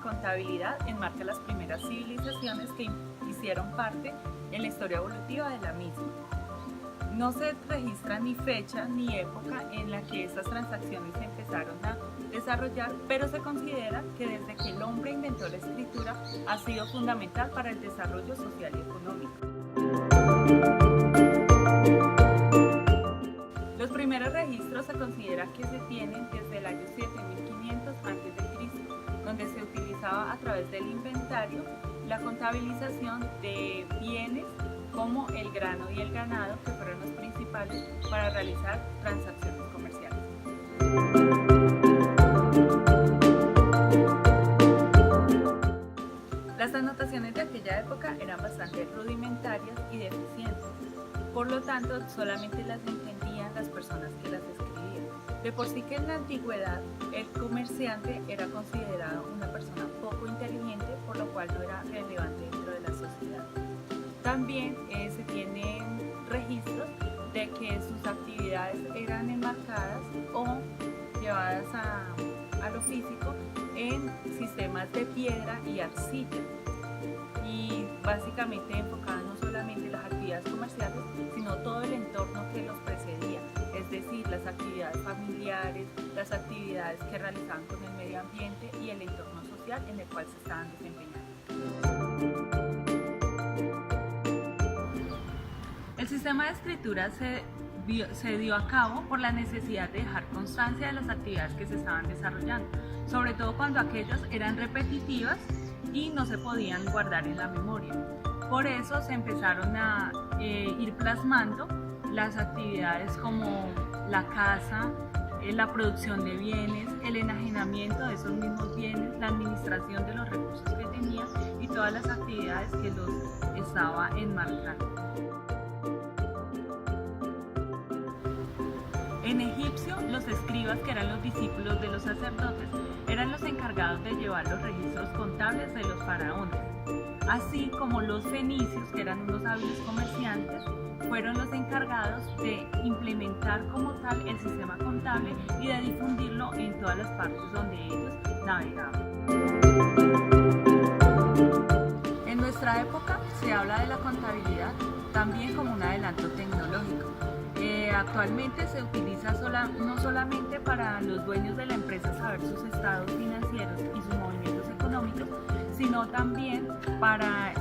contabilidad enmarca las primeras civilizaciones que hicieron parte en la historia evolutiva de la misma. No se registra ni fecha ni época en la que estas transacciones se empezaron a desarrollar, pero se considera que desde que el hombre inventó la escritura ha sido fundamental para el desarrollo social y económico. Los primeros registros se considera que se tienen desde el año 7500 a.C., donde se utilizaba a través del inventario la contabilización de bienes como el grano y el ganado, que fueron los principales para realizar transacciones comerciales. Las anotaciones de aquella época eran bastante rudimentarias y deficientes, por lo tanto solamente las entendían las personas que las escribían. De por sí que en la antigüedad el comerciante era considerado una persona poco inteligente, por lo cual no era relevante dentro de la sociedad. También se tienen registros de que sus actividades eran enmarcadas o llevadas a lo físico en sistemas de piedra y arcilla, y básicamente enfocaban no solamente las actividades comerciales, sino todo el entorno que los precedía, es decir, las actividades familiares, las actividades que realizaban con el medio ambiente y el entorno social en el cual se estaban desempeñando. El sistema de escritura se dio a cabo por la necesidad de dejar constancia de las actividades que se estaban desarrollando, sobre todo cuando aquellas eran repetitivas y no se podían guardar en la memoria. Por eso se empezaron a ir plasmando las actividades como la caza, la producción de bienes, el enajenamiento de esos mismos bienes, la administración de los recursos que tenía y todas las actividades que los estaba enmarcando. En egipcio, los escribas, que eran los discípulos de los sacerdotes, eran los encargados de llevar los registros contables de los faraones, así como los fenicios, que eran unos hábiles comerciantes, fueron los encargados de implementar como tal el sistema contable y de difundirlo en todas las partes donde ellos navegaban. En nuestra época se habla de la contabilidad también como un adelanto tecnológico. Actualmente se utiliza no solamente para los dueños de la empresa saber sus estados financieros y sus movimientos económicos, sino también para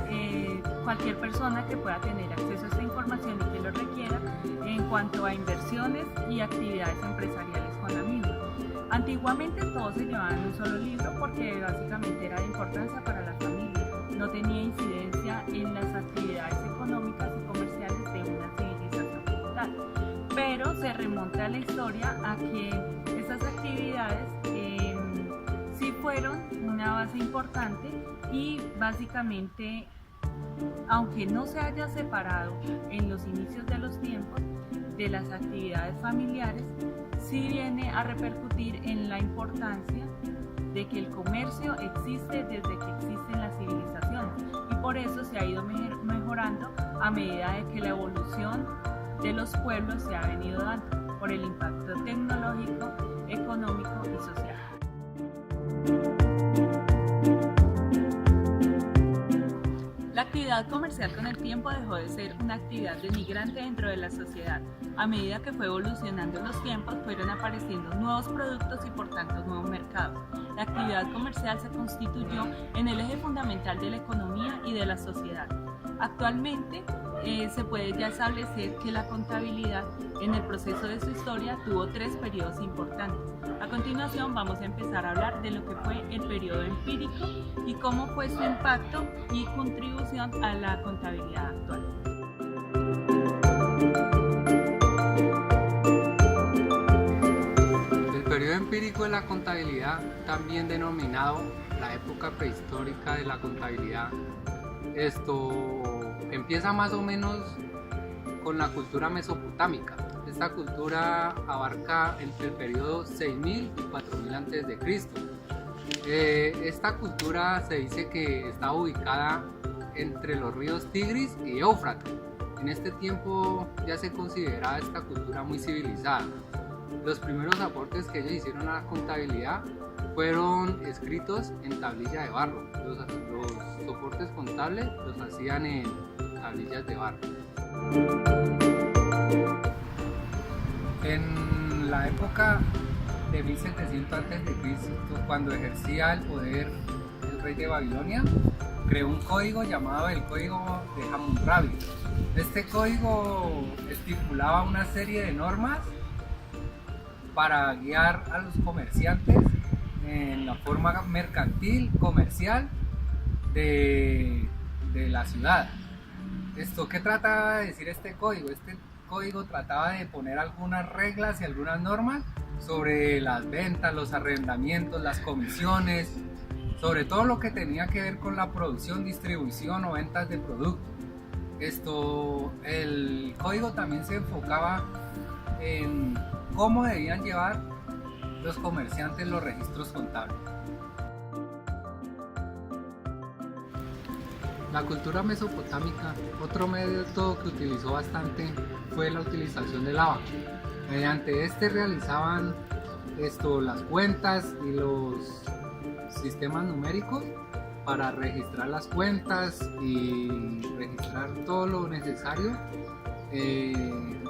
cualquier persona que pueda tener acceso a esta información y que lo requiera en cuanto a inversiones y actividades empresariales con la misma. Antiguamente todo se llevaba en un solo libro porque básicamente era de importancia para la familia, no tenía incidencia en las actividades económicas y comerciales de una civilización como tal. Pero se remonta a la historia a que estas actividades sí fueron una base importante y básicamente, aunque no se haya separado en los inicios de los tiempos de las actividades familiares, sí viene a repercutir en la importancia de que el comercio existe desde que existen las civilizaciones, y por eso se ha ido mejorando a medida de que la evolución de los pueblos se ha venido dando por el impacto tecnológico, económico y social. La actividad comercial con el tiempo dejó de ser una actividad denigrante dentro de la sociedad. A medida que fue evolucionando los tiempos, fueron apareciendo nuevos productos y por tanto nuevos mercados. La actividad comercial se constituyó en el eje fundamental de la economía y de la sociedad. Actualmente se puede ya establecer que la contabilidad en el proceso de su historia tuvo 3 periodos importantes. A continuación vamos a empezar a hablar de lo que fue el periodo empírico y cómo fue su impacto y contribución a la contabilidad actual. El periodo empírico de la contabilidad, también denominado la época prehistórica de la contabilidad, esto empieza más o menos con la cultura mesopotámica. Esta cultura abarca entre el periodo 6000 y 4000 a.C. Esta cultura se dice que está ubicada entre los ríos Tigris y Éufrates. En este tiempo ya se consideraba esta cultura muy civilizada. Los primeros aportes que ellos hicieron a la contabilidad fueron escritos en tablilla de barro. Los soportes contables los hacían en tablillas de barro. En la época de 1700 a.C., cuando ejercía el poder el rey de Babilonia, creó un código llamado el Código de Hammurabi. Este código estipulaba una serie de normas para guiar a los comerciantes en la forma mercantil, comercial de la ciudad. ¿Qué trataba de decir este código? Este código trataba de poner algunas reglas y algunas normas sobre las ventas, los arrendamientos, las comisiones, sobre todo lo que tenía que ver con la producción, distribución o ventas de productos. El código también se enfocaba en cómo debían llevar los comerciantes los registros contables. La cultura mesopotámica, otro método que utilizó bastante fue la utilización del ábaco. Mediante este realizaban las cuentas y los sistemas numéricos para registrar las cuentas y registrar todo lo necesario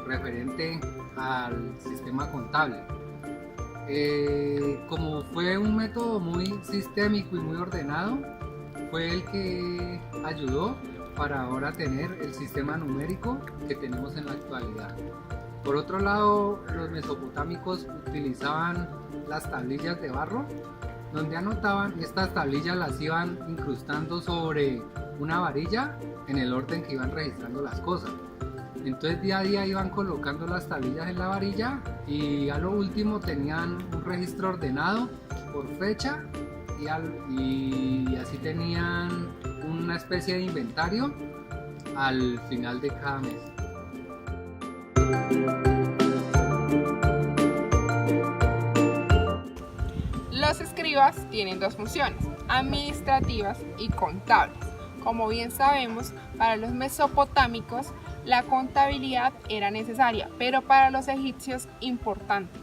referente al sistema contable. Como fue un método muy sistémico y muy ordenado, fue el que ayudó para ahora tener el sistema numérico que tenemos en la actualidad. Por otro lado, los mesopotámicos utilizaban las tablillas de barro, donde anotaban. Estas tablillas las iban incrustando sobre una varilla en el orden que iban registrando las cosas. Entonces día a día iban colocando las tablillas en la varilla y a lo último tenían un registro ordenado por fecha y así tenían una especie de inventario al final de cada mes. Los escribas tienen dos funciones, administrativas y contables. Como bien sabemos, para los mesopotámicos la contabilidad era necesaria, pero para los egipcios importante.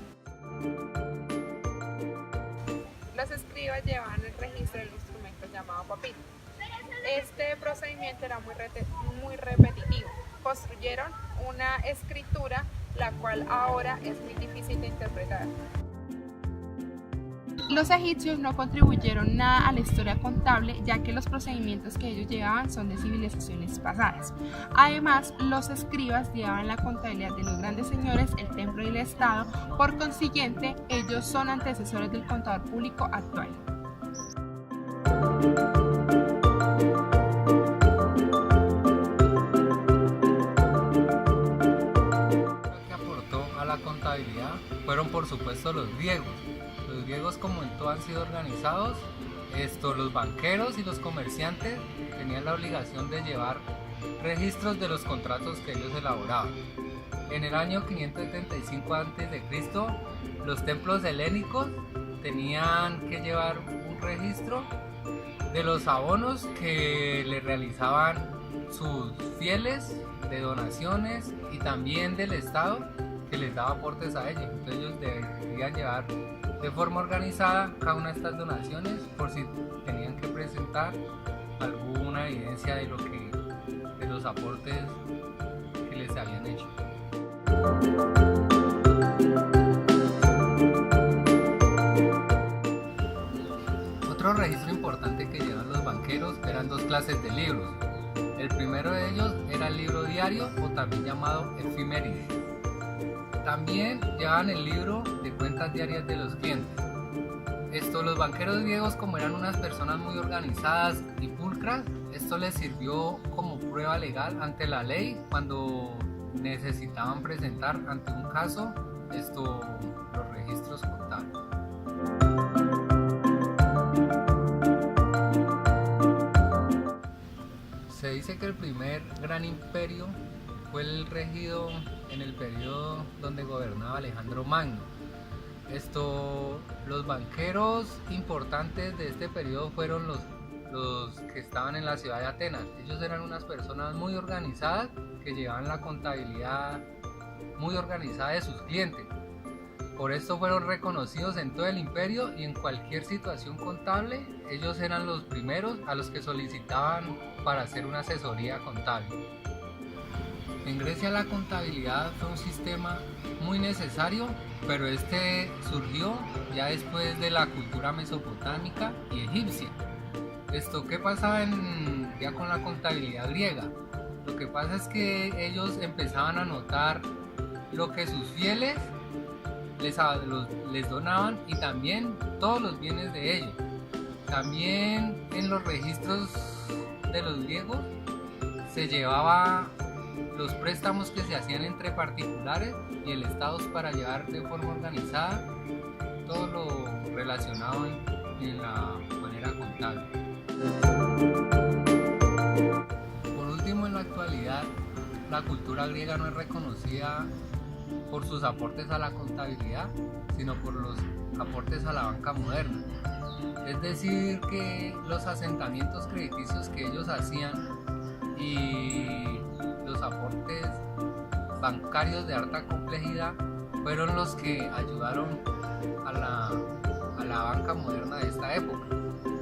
Los escribas llevaban el registro del instrumento llamado papiro. Este procedimiento era muy repetitivo. Construyeron una escritura la cual ahora es muy difícil de interpretar. Los egipcios no contribuyeron nada a la historia contable, ya que los procedimientos que ellos llevaban son de civilizaciones pasadas. Además, los escribas llevaban la contabilidad de los grandes señores, el templo y el estado. Por consiguiente, ellos son antecesores del contador público actual. Lo que aportó a la contabilidad fueron, por supuesto, los griegos. Los griegos, como en todo, han sido organizados. Los banqueros y los comerciantes tenían la obligación de llevar registros de los contratos que ellos elaboraban. En el año 575 a.C., los templos helénicos tenían que llevar un registro de los abonos que le realizaban sus fieles, de donaciones y también del Estado que les daba aportes a ellos. Entonces ellos deberían llevar de forma organizada cada una de estas donaciones por si tenían que presentar alguna evidencia de los aportes que les habían hecho. Otro registro importante que llevan los banqueros eran dos clases de libros. El primero de ellos era el libro diario, o también llamado efímerides. También llevaban el libro de cuentas diarias de los clientes. Los banqueros griegos, como eran unas personas muy organizadas y pulcras, esto les sirvió como prueba legal ante la ley cuando necesitaban presentar ante un caso los registros contables. Se dice que el primer gran imperio fue el regido en el periodo donde gobernaba Alejandro Magno. Los banqueros importantes de este periodo fueron los que estaban en la ciudad de Atenas. Ellos eran unas personas muy organizadas que llevaban la contabilidad muy organizada de sus clientes. Por esto fueron reconocidos en todo el imperio y en cualquier situación contable, ellos eran los primeros a los que solicitaban para hacer una asesoría contable. En Grecia la contabilidad fue un sistema muy necesario, pero este surgió ya después de la cultura mesopotámica y egipcia. ¿Qué pasaba ya con la contabilidad griega? Lo que pasa es que ellos empezaban a notar lo que sus fieles les donaban y también todos los bienes de ellos. También en los registros de los griegos se llevaba los préstamos que se hacían entre particulares y el Estado para llevar de forma organizada todo lo relacionado en la manera contable. Por último, en la actualidad, la cultura griega no es reconocida por sus aportes a la contabilidad, sino por los aportes a la banca moderna. Es decir, que los asentamientos crediticios que ellos hacían y los aportes bancarios de alta complejidad fueron los que ayudaron a la banca moderna de esta época.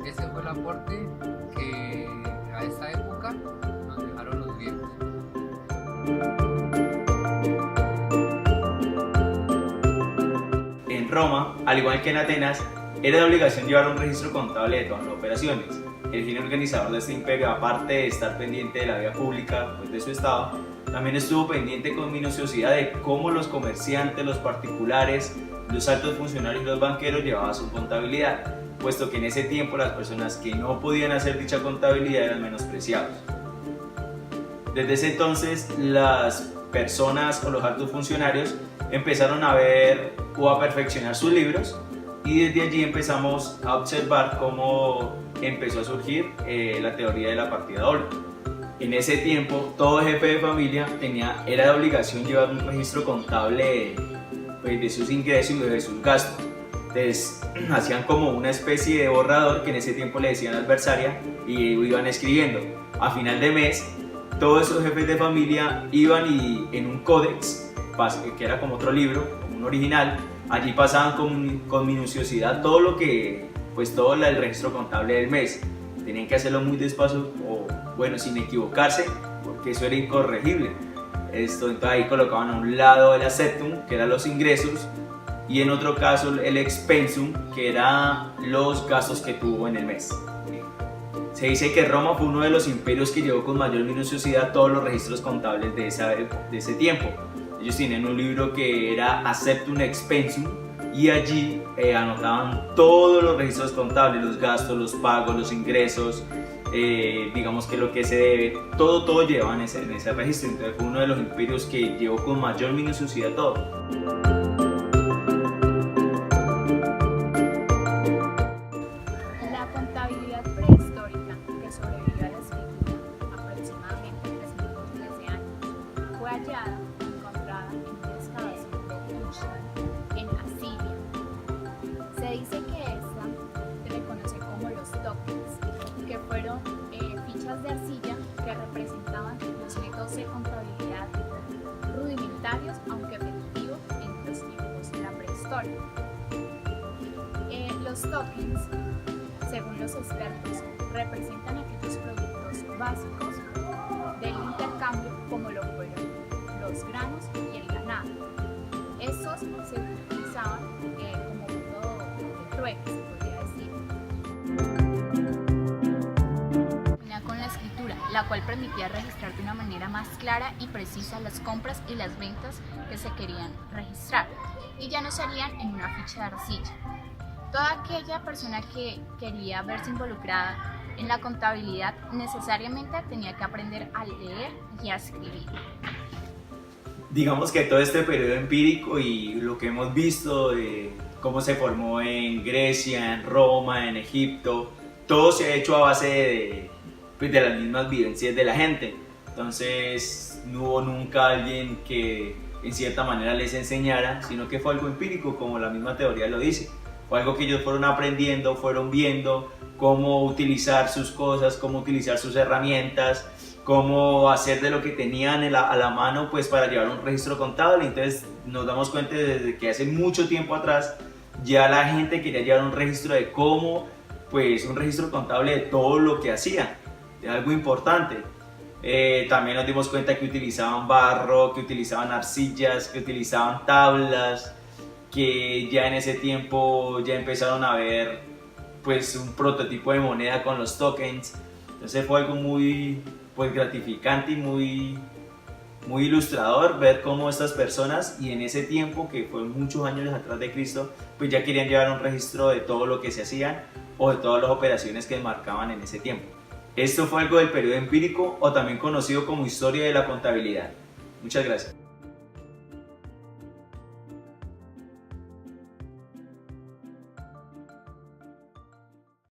Ese fue el aporte que a esta época nos dejaron los griegos. En Roma, al igual que en Atenas, era de obligación llevar un registro contable de todas las operaciones. El fin organizador de este imperio, aparte de estar pendiente de la vida pública de su estado, también estuvo pendiente con minuciosidad de cómo los comerciantes, los particulares, los altos funcionarios y los banqueros llevaban su contabilidad, puesto que en ese tiempo las personas que no podían hacer dicha contabilidad eran menospreciados. Desde ese entonces, las personas o los altos funcionarios empezaron a ver o a perfeccionar sus libros, y desde allí empezamos a observar cómo empezó a surgir la teoría de la partida doble. En ese tiempo, todo jefe de familia era de obligación llevar un registro contable de sus ingresos y de sus gastos. Entonces hacían como una especie de borrador que en ese tiempo le decían adversaria y iban escribiendo. A final de mes, todos esos jefes de familia iban y en un códex, que era como otro libro, como un original, allí pasaban con minuciosidad todo lo que, todo el registro contable del mes. Tenían que hacerlo muy despacio o, sin equivocarse, porque eso era incorregible. Entonces ahí colocaban a un lado el aseptum, que eran los ingresos, y en otro caso el expensum, que eran los gastos que tuvo en el mes. Se dice que Roma fue uno de los imperios que llevó con mayor minuciosidad todos los registros contables de ese tiempo. Ellos tienen un libro que era Aseptum Expensum, y allí anotaban todos los registros contables, los gastos, los pagos, los ingresos, digamos que lo que se debe, todo llevaban en ese registro. Entonces fue uno de los imperios que llevó con mayor minuciosidad todo. La contabilidad prehistórica, que sobrevivió a la escritura aproximadamente 3.000 miles de años, fue hallada y encontrada en una excavación de Tushan, en Asiria. Se dice que esta se le conoce como los tokens, que fueron fichas de arcilla que representaban los métodos de contabilidad rudimentarios, aunque efectivos en los tiempos de la prehistoria. Los tokens, según los expertos, representan aquellos productos básicos del intercambio, como lo fueron los granos y el ganado. Estos se utilizaban como método de trueque, se podría decir. Con la escritura, la cual permitía registrar de una manera más clara y precisa las compras y las ventas que se querían registrar, y ya no serían en una ficha de arcilla. Toda aquella persona que quería verse involucrada en la contabilidad necesariamente tenía que aprender a leer y a escribir. Digamos que todo este periodo empírico y lo que hemos visto de cómo se formó en Grecia, en Roma, en Egipto, todo se ha hecho a base de las mismas vivencias de la gente. Entonces no hubo nunca alguien que en cierta manera les enseñara, sino que fue algo empírico, como la misma teoría lo dice. Fue algo que ellos fueron aprendiendo, fueron viendo cómo utilizar sus cosas, cómo utilizar sus herramientas, cómo hacer de lo que tenían a la mano pues para llevar un registro contable. Entonces nos damos cuenta desde que hace mucho tiempo atrás ya la gente quería llevar un registro de cómo, pues un registro contable de todo lo que hacían, es algo importante. También nos dimos cuenta que utilizaban barro, que utilizaban arcillas, que utilizaban tablas, que ya en ese tiempo ya empezaron a ver pues un prototipo de moneda con los tokens. Entonces fue algo muy pues gratificante y muy ilustrador ver cómo estas personas, y en ese tiempo que fue muchos años atrás de Cristo, pues ya querían llevar un registro de todo lo que se hacían o de todas las operaciones que marcaban en ese tiempo. Esto fue algo del periodo empírico, o también conocido como historia de la contabilidad. Muchas gracias.